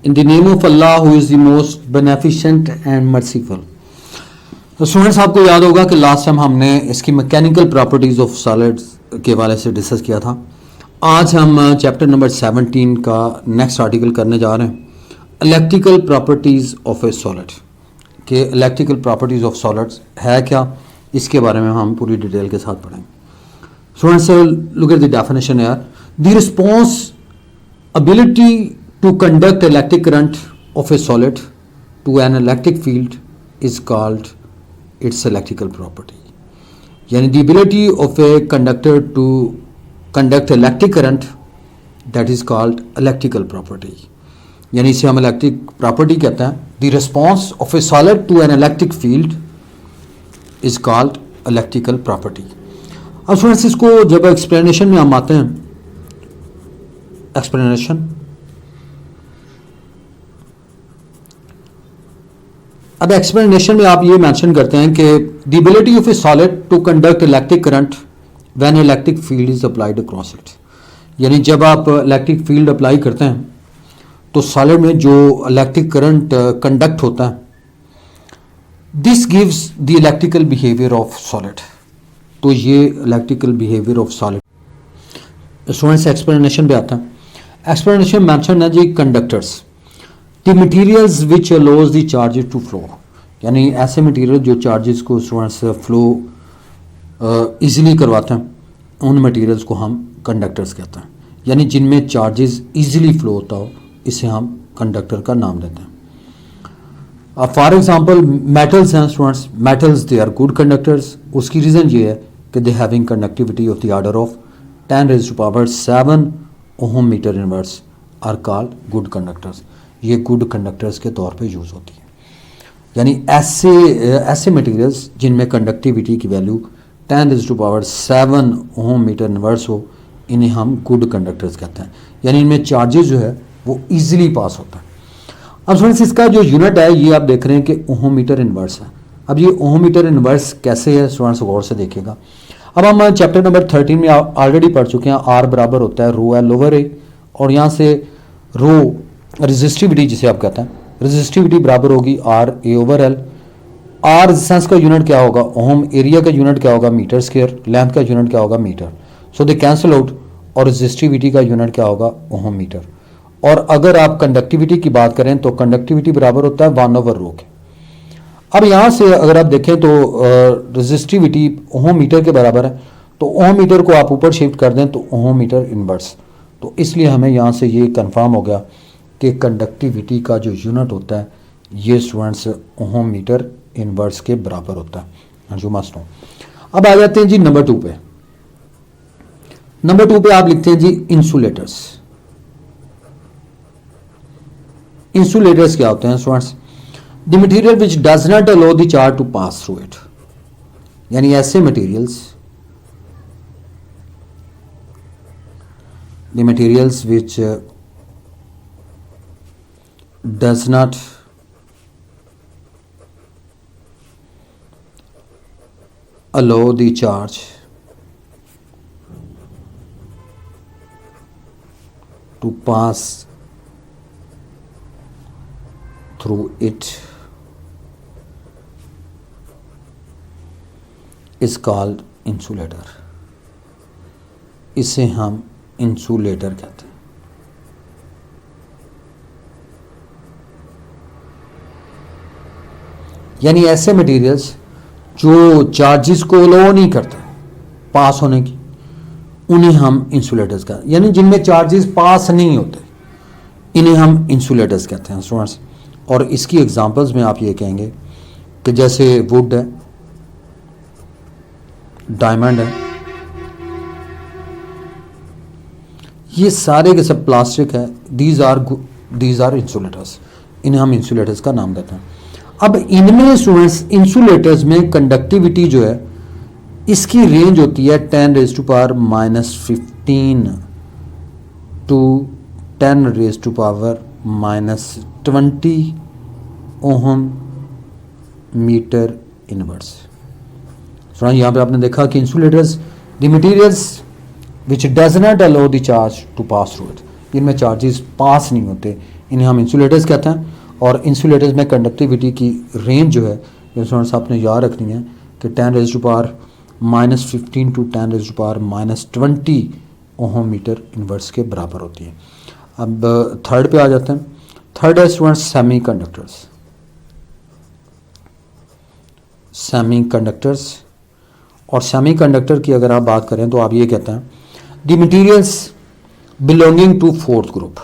In the name of Allah who is the most beneficent and merciful. तो students आपको याद होगा कि लास्ट टाइम हमने इसकी मैकेनिकल प्रॉपर्टीज़ ऑफ सॉलिड्स के वाले से डिस्कस किया था। आज हम चैप्टर नंबर 17 का नेक्स्ट आर्टिकल करने जा रहे हैं, electrical properties of a solid. कि इलेक्ट्रिकल प्रॉपर्टीज़ ऑफ सॉलिड्स है क्या, इसके बारे में हम पूरी डिटेल के साथ पढ़ेंगे। Students look at the definition यार। The response ability to conduct electric current of a solid to an electric field is called its electrical property. यानी the ability of a conductor to conduct electric current, that is called electrical property. यानी इसे हम electric property कहते हैं। The response of a solid to an electric field is called electrical property. अब students इसको जब explanation में हम आते हैं, एक्सप्लेनेशन, अब एक्सप्लेनेशन में आप ये मेंशन करते हैं कि the ability of a solid to conduct electric current when electric field is applied across it. यानी जब आप इलेक्ट्रिक फील्ड अप्लाई करते हैं तो सॉलिड में जो इलेक्ट्रिक करंट कंडक्ट होता है, this gives the electrical behaviour of solid. तो ये electrical behaviour of solid. Students explanation पे आता है। एक्सप्लेनेशन मेंशन है जी conductors, the materials which allows the charges to flow. यानी ऐसे मटेरियल जो चार्जेस को स्टूडेंट्स फ्लो इजीली करवाते हैं, उन मटेरियल्स को हम कंडक्टर्स कहते हैं। यानी जिनमें चार्जेस इजीली फ्लो होता हो, इसे हम कंडक्टर का नाम देते हैं। फॉर एग्जांपल मेटल्स हैं students, metals they are good conductors. उसकी रीज़न ये है कि they having conductivity of the order of 10⁻⁷ ohm metre inverse are called good conductors. ये गुड कंडक्टर्स के तौर पे यूज़ होती है। यानी ऐसे मटेरियल्स जिनमें कंडक्टिविटी की वैल्यू 10⁻⁷ ओहम मीटर इनवर्स हो, इन्हें हम गुड कंडक्टर्स कहते हैं। यानी इनमें चार्जेस जो है वो ईजिली पास होता है। अब स्टूडेंट्स इसका जो यूनिट है ये आप देख रहे हैं कि ओहम मीटर इनवर्स है। अब ये ओहम मीटर इनवर्स कैसे है स्टूडेंट्स गौर से देखिएगा। अब हम चैप्टर नंबर 13 में ऑलरेडी पढ़ चुके हैं। आर बराबर होता है रो एल ओवर ए, और यहाँ से रो रेजिस्टिविटी जिसे आप कहते हैं, रेजिस्टिविटी बराबर होगी R A over L. R resistance का यूनिट क्या होगा ओहम, एरिया का यूनिट क्या होगा मीटर स्क्वायर, लेंथ का यूनिट क्या होगा metre. So they cancel out, और रेजिस्टिविटी का यूनिट क्या होगा ओहम मीटर। और अगर आप कंडक्टिविटी की बात करें तो कंडक्टिविटी बराबर होता है 1/रो के। अब यहाँ से अगर आप देखें तो रेजिस्टिविटी ओहम मीटर के बराबर है, तो ओहम मीटर को आप ऊपर शिफ्ट कर दें तो ओहम मीटर इनवर्स। तो इसलिए हमें यहाँ से ये कंफर्म हो गया कि कंडक्टिविटी का जो यूनिट होता है ये स्टूडेंट्स ओहम मीटर इनवर्स के बराबर होता है, जो मस्ट हो। अब आ जाते हैं जी नंबर 2 पे। नंबर 2 पे आप लिखते हैं जी इंसुलेटर्स। इंसुलेटर्स क्या होते हैं students? The material which does not allow the charge to pass through it. यानी ऐसे materials, the materials which does not allow the charge to pass through it is called insulator. इसे हम insulator कहते हैं। यानी ऐसे मटेरियल्स जो charges को अलाउ नहीं करते पास होने की, उन्हें हम इंसुलेटर्स कहते हैं। यानी जिनमें चार्जेस पास नहीं होते, इन्हें हम इंसुलेटर्स कहते हैं स्टूडेंट्स। और इसकी एग्जांपल्स में आप ये कहेंगे कि जैसे वुड है, डायमंड है, ये सारे के सब प्लास्टिक है, दीज आर इंसुलेटर्स। इन्हें हम इंसुलेटर्स का नाम देते हैं। अब इनमें स्टूडेंट्स इंसुलेटर्स में कंडक्टिविटी जो है इसकी रेंज होती है 10⁻⁻15 टू 10⁻⁻20 ओहम मीटर इनवर्स। यहाँ पे आपने देखा कि insulators the materials which does not allow the charge to pass through it, इनमें चार्जेस पास नहीं होते, इन्हें हम इंसुलेटर्स कहते हैं। और इंसुलेटर्स में कंडक्टिविटी की रेंज जो है ये स्टूडेंट्स आपने याद रखनी है कि 10⁻⁻15 टू 10⁻⁻20 ओहम मीटर इनवर्स के बराबर होती है। अब थर्ड पे आ जाते हैं। थर्ड है students semi conductors. Semi conductors और सेमी कंडक्टर की अगर आप बात करें तो आप ये कहते हैं the materials belonging to fourth group,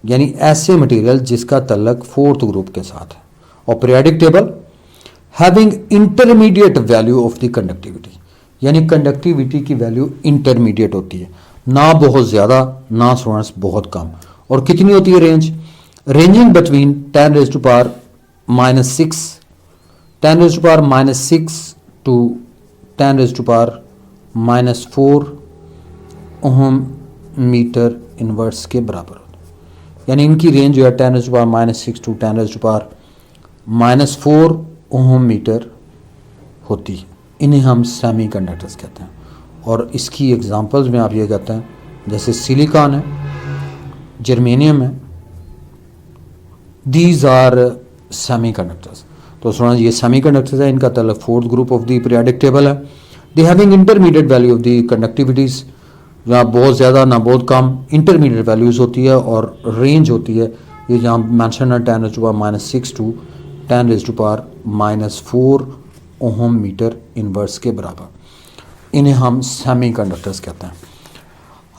यानी ऐसे मटेरियल जिसका तल्लक फोर्थ ग्रुप के साथ है। और periodic table having intermediate value of the conductivity, यानी कंडक्टिविटी की वैल्यू इंटरमीडिएट होती है, ना बहुत ज़्यादा ना स्टूडेंट्स बहुत कम। और कितनी होती है range? Ranging between 10⁻⁻6 10⁻⁻6 to 10⁻⁻4 ohm metre inverse के बराबर होती है। यानी इनकी रेंज जो है 10⁻⁻6 टू 10⁻⁻4 ओहम मीटर होती है। इन्हें हम सेमी कंडक्टर्स कहते हैं। और इसकी एग्जांपल्स में आप ये कहते हैं जैसे सिलिकॉन है, जर्मेनियम है, दीज आर सेमी कंडक्टर्स। तो सुना ये सेमी कंडक्टर्स है, इनका तल्लुक fourth group of the periodic table है। They having intermediate value of the conductivities, जहाँ बहुत ज़्यादा ना बहुत कम, इंटरमीडिएट वैल्यूज़ होती है। और रेंज होती है ये जहाँ मैंशन है 10⁻⁻6 टू 10⁻⁻4 ओहम मीटर इनवर्स के बराबर। इन्हें हम सेमी कंडक्टर्स कहते हैं।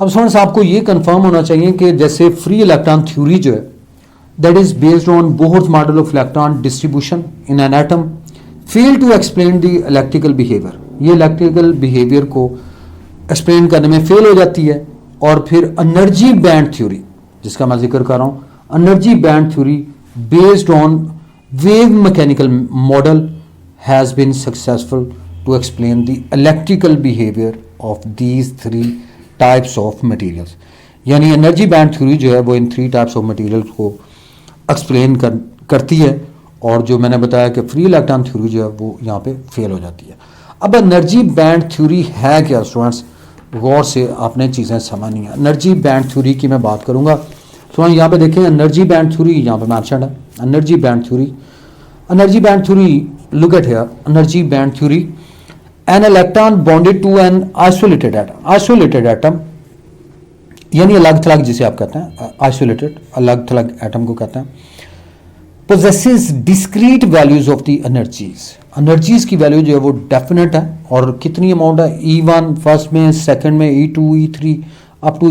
अब स्टूडेंट्स आपको ये कंफर्म होना चाहिए कि जैसे फ्री इलेक्ट्रॉन थ्योरी जो है that is based on Bohr's model of electron distribution in an atom fail to explain the electrical behaviour. ये इलेक्ट्रिकल बिहेवियर को एक्सप्लेन करने में फेल हो जाती है। और फिर एनर्जी बैंड थ्योरी जिसका मैं जिक्र कर रहा हूँ, energy band theory based on wave mechanical model has been successful to explain the electrical behaviour of these three types of materials. यानी एनर्जी बैंड थ्योरी जो है वो इन थ्री टाइप्स ऑफ मटेरियल्स को एक्सप्लेन करती है। और जो मैंने बताया कि फ्री इलेक्ट्रॉन थ्योरी जो है वो यहाँ पे फेल हो जाती है। अब एनर्जी बैंड थ्योरी है क्या स्टूडेंट्स? गौर से आपने चीज़ें समझनी है। एनर्जी बैंड थ्योरी की मैं बात करूँगा। स्टूडेंट यहाँ पे देखें एनर्जी बैंड थ्योरी यहाँ पे मैंशन है। Energy band theory, energy band theory, look at here, energy band theory, an electron bonded to an isolated atom. Isolated atom यानी अलग थलग जिसे आप कहते हैं, आइसोलेटेड अलग थलग एटम को कहते हैं। Possesses discrete values of the energies. Energies की वैल्यू जो है वो डेफिनेट है। और कितनी अमाउंट है? E1 फर्स्ट में, सेकंड में, E2 E3 up to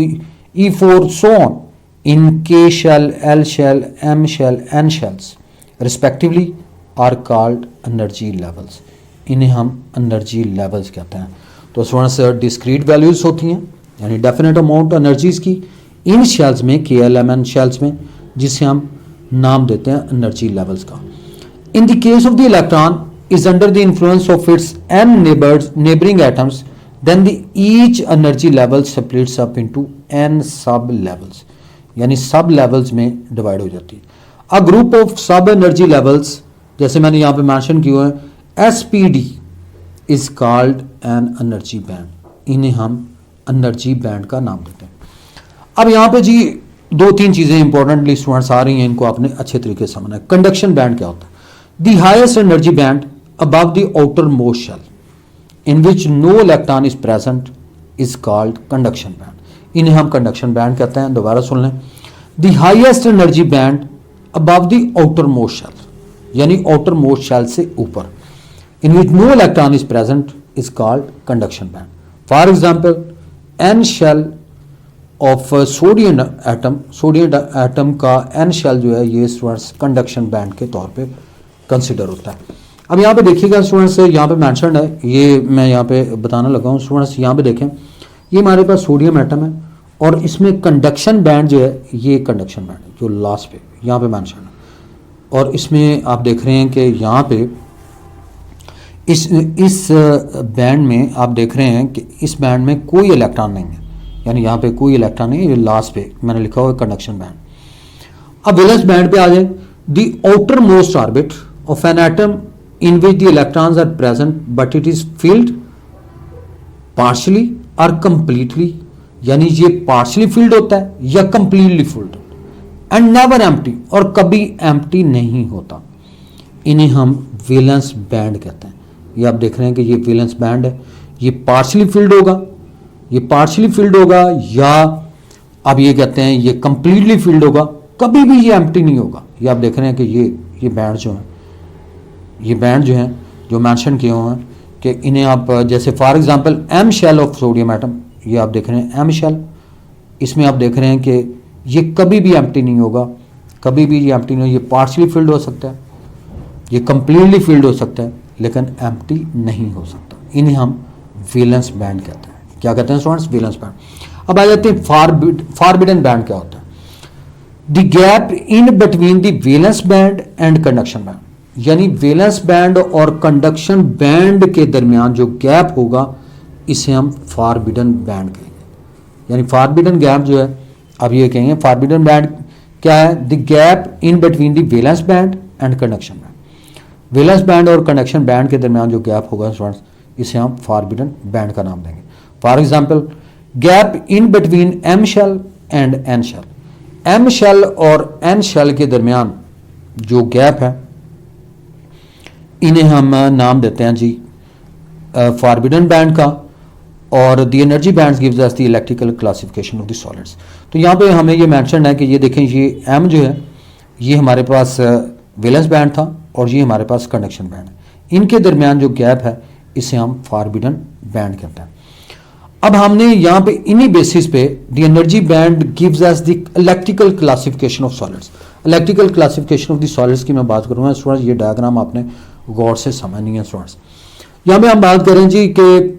E4 so on in K shell, L shell, M shell, N shells respectively are called energy levels. इन्हें हम एनर्जी लेवल्स कहते हैं। तो स्टूडेंट्स डिस्क्रीट वैल्यूज होती हैं यानी डेफिनेट अमाउंट एनर्जीज की इन शेल्स में, KLMN शेल्स में, जिसे हम नाम देते हैं एनर्जी लेवल्स का। In the case of the electron is under the influence of its n neighbouring atoms, then the each energy level splits up into n sub levels, यानी sub levels में divide हो जाती है। A group of sub energy levels जैसे मैंने यहाँ पे mention किए हैं, SPD is called an energy band. इन्हें हम एनर्जी बैंड का नाम देते हैं। अब यहाँ पे जी दो तीन चीज़ें इंपॉर्टेंटली स्टूडेंट्स आ रही हैं, इनको आपने अच्छे तरीके से समझना है। कंडक्शन बैंड क्या होता है? The highest energy band above the outer most shell in which no electron is present is called conduction band. इन्हें हम कंडक्शन बैंड कहते हैं। दोबारा सुन लें, the highest energy band above the outer most shell, यानी आउटर मोस्ट शेल से ऊपर, in which no electron is present is called conduction band. For example N shell of sodium atom, sodium atom का N shell जो है ये students conduction band के तौर पे कंसिडर होता है। अब यहाँ पे देखिएगा स्टूडेंट्स, यहाँ पे मेंशन्ड है, ये मैं यहाँ पे बताने लगा हूँ स्टूडेंट्स। यहाँ पे देखें ये हमारे पास सोडियम एटम है और इसमें कंडक्शन बैंड जो है ये कंडक्शन बैंड है जो लास्ट पे यहाँ पे मेंशन है। और इसमें आप देख रहे हैं कि यहाँ पे इस बैंड में आप देख रहे हैं कि इस बैंड में कोई इलेक्ट्रॉन नहीं है, यानी यहाँ पे कोई इलेक्ट्रॉन नहीं है। ये लास्ट पे मैंने लिखा हुआ है कंडक्शन बैंड। अब वैलेंस बैंड पे आ जाए, the outer most orbit of an atom in which the electrons are present but it is filled partially और कंप्लीटली, यानी ये पार्शली फिल्ड होता है या completely filled. And never empty, और कभी एम्प्टी नहीं होता। इन्हें हम वैलेंस बैंड कहते हैं। ये आप देख रहे हैं कि ये वैलेंस बैंड है, ये पार्शली फिल्ड होगा, ये पार्शली फिल्ड होगा, या अब ये कहते हैं ये कंप्लीटली फिल्ड होगा, कभी भी ये एम्प्टी नहीं होगा। ये आप देख रहे हैं कि ये बैंड जो है, ये बैंड जो है जो मेंशन किए हुए हैं कि इन्हें आप जैसे for example M shell of sodium atom, ये आप देख रहे हैं एम शेल, इसमें आप देख रहे हैं कि ये कभी भी एम्प्टी नहीं होगा, कभी भी ये एम्प्टी नहीं होगा। ये पार्शली फिल्ड हो सकता है, ये कंप्लीटली फिल्ड हो सकता है, लेकिन एम्प्टी नहीं हो सकता। इन्हें हम वैलेंस बैंड कहते हैं। क्या कहते हैं स्टूडेंट्स? Valence band. अब आ जाते हैं फॉरबिडन बैंड क्या होता है? The gap in between the valence band and conduction band, यानी वैलेंस बैंड और कंडक्शन बैंड के दरमियान जो गैप होगा इसे हम फॉरबिडन बैंड कहेंगे। यानी फॉरबिडन गैप जो है, अब ये कहेंगे फॉरबिडन बैंड क्या है? The gap in between the valence band and conduction band. Valence band और कंडक्शन बैंड के दरमियान जो गैप होगा स्टूडेंट्स, इसे हम फॉरबिडन बैंड का नाम देंगे। For example, gap in between M shell and N shell. M shell और एन शेल के दरमियान जो गैप है इन्हें हम नाम देते हैं जी फॉरबिडन बैंड का। और the energy bands gives us the electrical classification of the solids. तो यहाँ पे हमें ये मेंशन है कि ये देखें, ये एम जो है ये हमारे पास वैलेंस बैंड था और ये हमारे पास कंडक्शन बैंड है। इनके दरमियान जो गैप है इसे हम फॉरबिडन बैंड कहते हैं। अब हमने यहाँ पे इन्हीं बेसिस पे the energy band gives us the electrical classification of solids. Electrical classification of the solids की मैं बात करूँगा स्टूडेंट्स, ये डायग्राम आपने गौर से समझनी है स्टूडेंट्स। यहाँ पे हम बात करें जी कि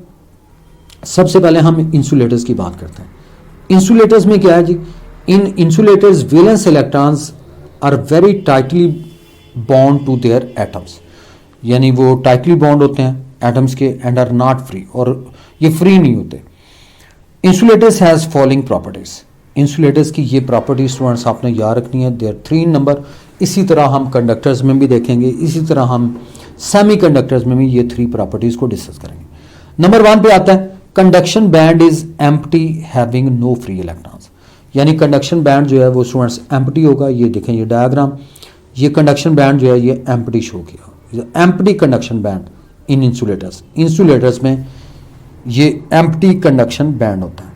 सबसे पहले हम इंसुलेटर्स की बात करते हैं। इंसुलेटर्स में क्या है जी? In insulators valence electrons are very tightly bond to their atoms, यानी वो टाइटली बॉन्ड होते हैं एटम्स के एंड आर नॉट फ्री, और ये फ्री नहीं होते। Insulators has following properties. Insulators की ये प्रॉपर्टी स्टूडेंट्स आपने याद रखनी है, देयर 3 नंबर। इसी तरह हम कंडक्टर्स में भी देखेंगे, इसी तरह हम सेमी कंडक्टर्स में भी ये 3 प्रॉपर्टीज को डिस्कस करेंगे। नंबर 1 पे आता है conduction band is empty having no free electrons, यानी कंडक्शन बैंड जो है वो स्टूडेंट्स एम्प्टी होगा। ये देखें ये डायग्राम, ये कंडक्शन बैंड जो है ये एम्प्टी शो किया, empty conduction band in insulators. Insulators में ये एम्प्टी कंडक्शन बैंड होता है।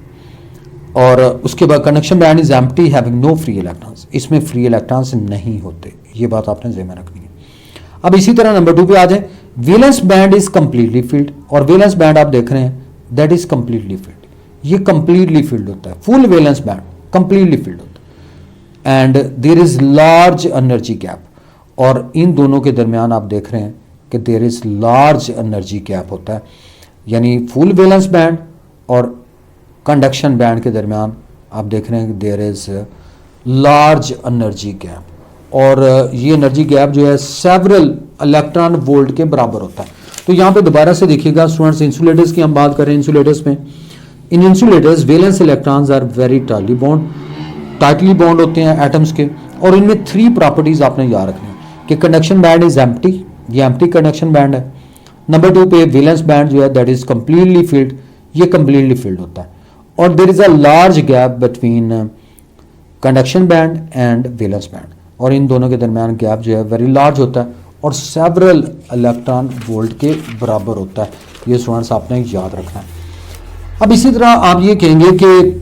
और उसके बाद conduction band is empty having no free electrons, इसमें फ्री इलेक्ट्रॉन्स नहीं होते। ये बात आपने ज़हन में रखनी है। अब इसी तरह नंबर 2 पे आ जाए, valence band is completely filled, और वैलेंस बैंड आप देख रहे हैं दैट इज कंप्लीटली फिल्ड। ये कंप्लीटली फिल्ड होता है, full valence band completely filled होता है। And there is large energy gap, और इन दोनों के दरमियान आप देख रहे हैं कि there is large energy gap होता है, यानी फुल वैलेंस बैंड और कंडक्शन बैंड के दरमियान आप देख रहे हैं कि there is large energy gap, और ये एनर्जी गैप जो है सेवरल इलेक्ट्रॉन वोल्ट के बराबर होता है। तो यहाँ पे दोबारा से देखिएगा स्टूडेंट्स, इंसुलेटर्स की हम बात करें। इंसुलेटर्स में, in insulators valence electrons are very tightly bond होते हैं एटम्स के, और इनमें 3 प्रॉपर्टीज आपने याद रखनी है कि कंडक्शन बैंड इज एम्प्टी, ये एम्प्टी कंडक्शन बैंड है। नंबर 2 पे वैलेंस बैंड जो है दैट इज कंप्लीटली फिल्ड, ये कंप्लीटली फिल्ड होता है। और there is a large gap between conduction band and valence band, और इन दोनों के दरमियान गैप जो है वेरी लार्ज होता है और सेवरल इलेक्ट्रॉन वोल्ट के बराबर होता है। ये स्टूडेंट्स आपने याद रखना है। अब इसी तरह आप ये कहेंगे कि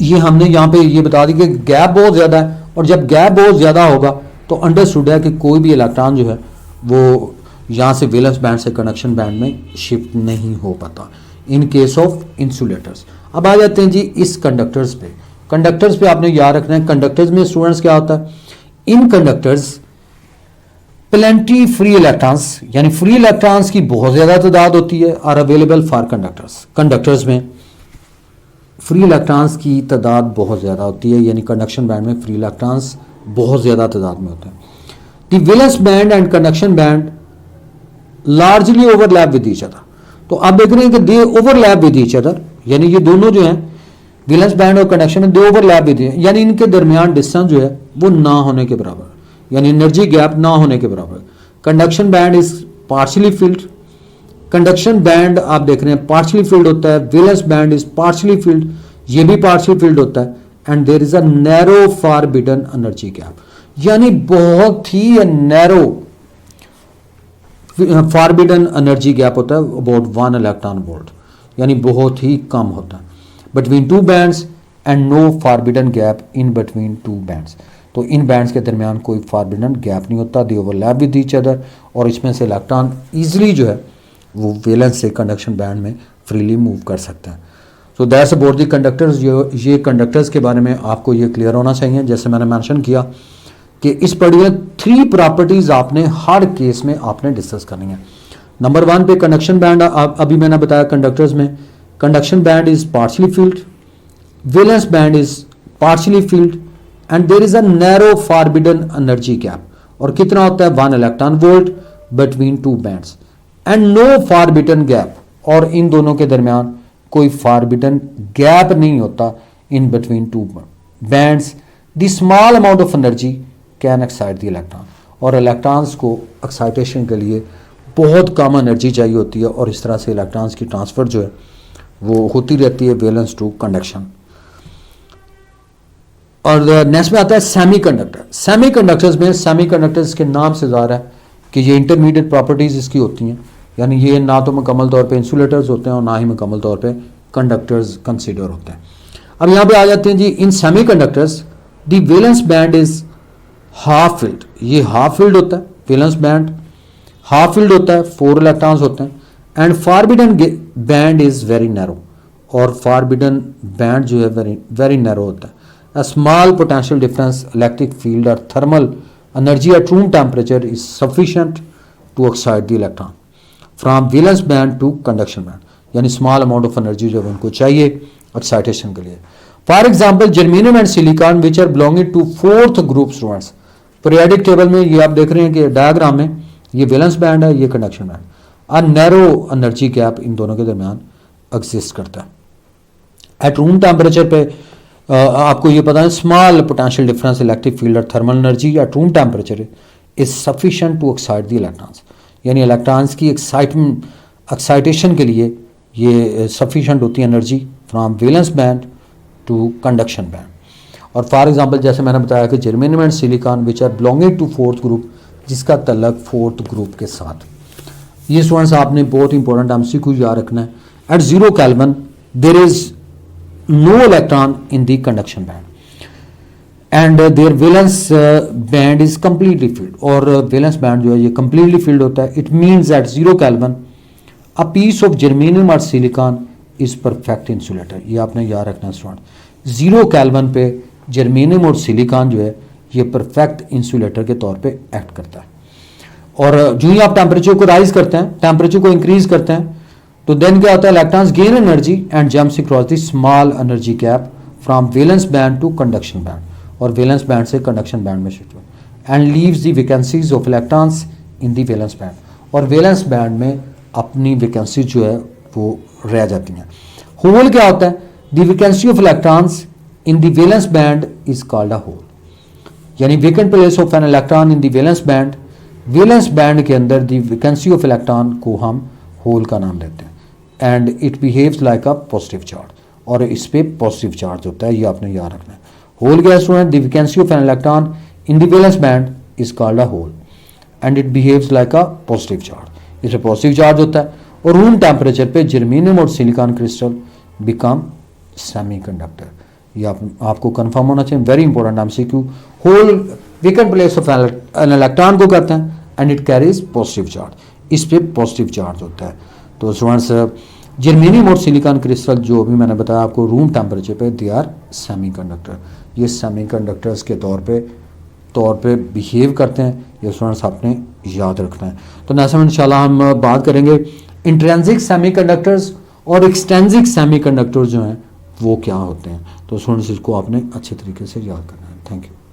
ये हमने यहाँ पे ये बता दी कि गैप बहुत ज़्यादा है, और जब गैप बहुत ज़्यादा होगा तो अंडरस्टूड है कि कोई भी इलेक्ट्रॉन जो है वो यहाँ से वैलेंस बैंड से कंडक्शन बैंड में शिफ्ट नहीं हो पाता इन केस ऑफ इंसुलेटर्स। अब आ जाते हैं जी इस कंडक्टर्स पे। कंडक्टर्स पे आपने याद रखना है, कंडक्टर्स में स्टूडेंट्स क्या होता है? In conductors plenty free electrons, यानी फ्री इलेक्ट्रॉन्स की बहुत ज़्यादा तादाद होती है, are available for conductors. Conductors में फ्री इलेक्ट्रॉन्स की तादाद बहुत ज़्यादा होती है, यानी कंडक्शन बैंड में फ्री इलेक्ट्रॉन्स बहुत ज़्यादा तादाद में होते हैं। The valence band and conduction band largely overlap with each other. तो आप देख रहे हैं कि they overlap with each other, यानी ये दोनों जो हैं वैलेंस बैंड और कंडक्शन में दे ओवरलैप विद, यानी इनके दरमियान डिस्टेंस जो है वो ना होने के बराबर, यानी एनर्जी गैप ना होने के बराबर। Conduction band is partially filled, conduction band आप देख रहे हैं पार्शियली फिल्ड होता है। Valence band is partially filled, ये भी पार्शियली फिल्ड होता है। And there is a narrow forbidden energy gap, यानी बहुत ही नैरो फॉरबिडन एनर्जी गैप होता है अबाउट 1 इलेक्ट्रॉन वोल्ट, यानी बहुत ही कम होता है between two bands and no forbidden gap in between two bands. तो इन बैंड्स के दरमियान कोई फॉरबिडन गैप नहीं होता, दे ओवरलैप विद ईच अदर, और इसमें से इलेक्ट्रॉन ईजिली जो है वो वैलेंस से कंडक्शन बैंड में फ्रीली मूव कर सकता है। So that's about the conductors. ये कंडक्टर्स के बारे में आपको ये क्लियर होना चाहिए। जैसे मैंने मेंशन किया कि इस पर्टिकुलर 3 प्रॉपर्टीज आपने हर केस में आपने डिस्कस करनी है। नंबर 1 पे कंडक्शन बैंड, अभी मैंने बताया कंडक्टर्स में conduction band is partially filled, valence band is partially filled and there is a narrow forbidden energy gap, और कितना होता है 1 electron volt between two bands and no forbidden gap, और इन दोनों के दरमियान कोई फॉरबिडन गैप नहीं होता इन between two bands. The small amount of energy can excite the electron, और इलेक्ट्रॉन्स को एक्साइटेशन के लिए बहुत कम एनर्जी चाहिए होती है, और इस तरह से इलेक्ट्रॉन्स की ट्रांसफ़र जो है वो होती रहती है वैलेंस टू कंडक्शन। और नेक्स्ट में आता है सेमी कंडक्टर। सेमी कंडक्टर्स में, सेमी कंडक्टर्स के नाम से ज़ाहिर है कि ये इंटरमीडिएट प्रॉपर्टीज़ इसकी होती हैं, यानी ये ना तो मुकम्मल तौर पे इंसुलेटर्स होते हैं और ना ही मुकम्मल तौर पे कंडक्टर्स कंसिडर होते हैं। अब यहाँ पे आ जाते हैं जी, in semiconductors the valence band is half filled, ये हाफ फील्ड होता है, वैलेंस बैंड हाफ फील्ड होता है, 4 इलेक्ट्रॉन्स होते हैं, and forbidden band is very narrow, और फॉरबिडन बैंड जो है वेरी नैरो होता है। A small potential difference electric field और thermal energy at room temperature is sufficient to excite the electron from valence band to conduction band, यानी small amount of energy जो उनको चाहिए excitation के लिए। For example germanium and silicon which are belonging to 4th group students, periodic table में ये आप देख रहे हैं कि डायग्राम में ये वैलेंस बैंड है, ये conduction band, a narrow energy gap in दोनों के दरमियान एग्जिस्ट करता है। एट रूम टेम्परेचर पे आपको ये पता है small potential difference electric field और thermal energy at room temperature is sufficient to excite the electrons, यानी इलेक्ट्रॉन्स की एक्साइटेशन के लिए ये सफिशिएंट होती है energy from valence band to conduction band. और फॉर एग्जांपल जैसे मैंने बताया कि germanium and silicon which are belonging to 4th group, जिसका तल्लक 4th ग्रुप के साथ। ये स्टूडेंट्स आपने बहुत इंपॉर्टेंट एमसीक्यू याद रखना है। At 0 kelvin there is no electron in the conduction band and there valence band is completely filled, और वैलेंस बैंड जो है ये कंप्लीटली फील्ड होता है। It means at 0 kelvin a piece of germanium और सिलिकॉन इज परफेक्ट इंसुलेटर, ये आपने याद रखना है स्टूडेंट। 0 केल्विन पे जर्मेनियम और सिलिकॉन जो है ये परफेक्ट इंसुलेटर के तौर पे एक्ट करता है। और जो ही आप टेम्परेचर को राइज करते हैं, टेम्परेचर को इंक्रीज करते हैं, तो देन क्या होता है, electrons gain energy and jumps across the small energy gap from valence band to conduction band, और वैलेंस बैंड से कंडक्शन बैंड में शिफ्ट हुआ and leaves the vacancies of electrons in the valence band, और valence band में अपनी vacancy जो है वो रह जाती हैं। होल क्या होता है, the vacancy of electrons in the valence band is called a hole, यानी vacant place of an electron in the valence band, valence band के अंदर द वैकेंसी ऑफ इलेक्ट्रॉन को हम होल का नाम देते हैं। And it behaves like a positive charge, और इस पे पॉजिटिव चार्ज होता है, ये आपने याद रखना है। होल क्या student, the vacancy of an electron in the valence band is called a hole and it behaves like a positive charge, इसमें पॉजिटिव चार्ज होता है। और रूम टेम्परेचर पे जर्मेनियम और सिलिकॉन क्रिस्टल बिकम सेमीकंडक्टर, ये आपको confirm होना चाहिए, very important MCQ. Hole vacant place of an electron को करते हैं and it carries positive charge, इस पे पॉजिटिव चार्ज होता है। तो स्टूडेंट्स जर्मेनियम और सिलिकॉन क्रिस्टल जो अभी मैंने बताया आपको रूम टेम्परेचर पे दे आर सेमीकंडक्टर, ये सेमीकंडक्टर्स के तौर पे बिहेव करते हैं, ये स्टूडेंट्स आपने याद रखना है। तो नेक्स्ट में इंशाल्लाह हम बात करेंगे इंट्रिंसिक सेमीकंडक्टर्स और एक्सट्रिंसिक सेमीकंडक्टर्स जो हैं वो क्या होते हैं। तो स्टूडेंट्स इसको आपने अच्छे तरीके से याद करना है। Thank you.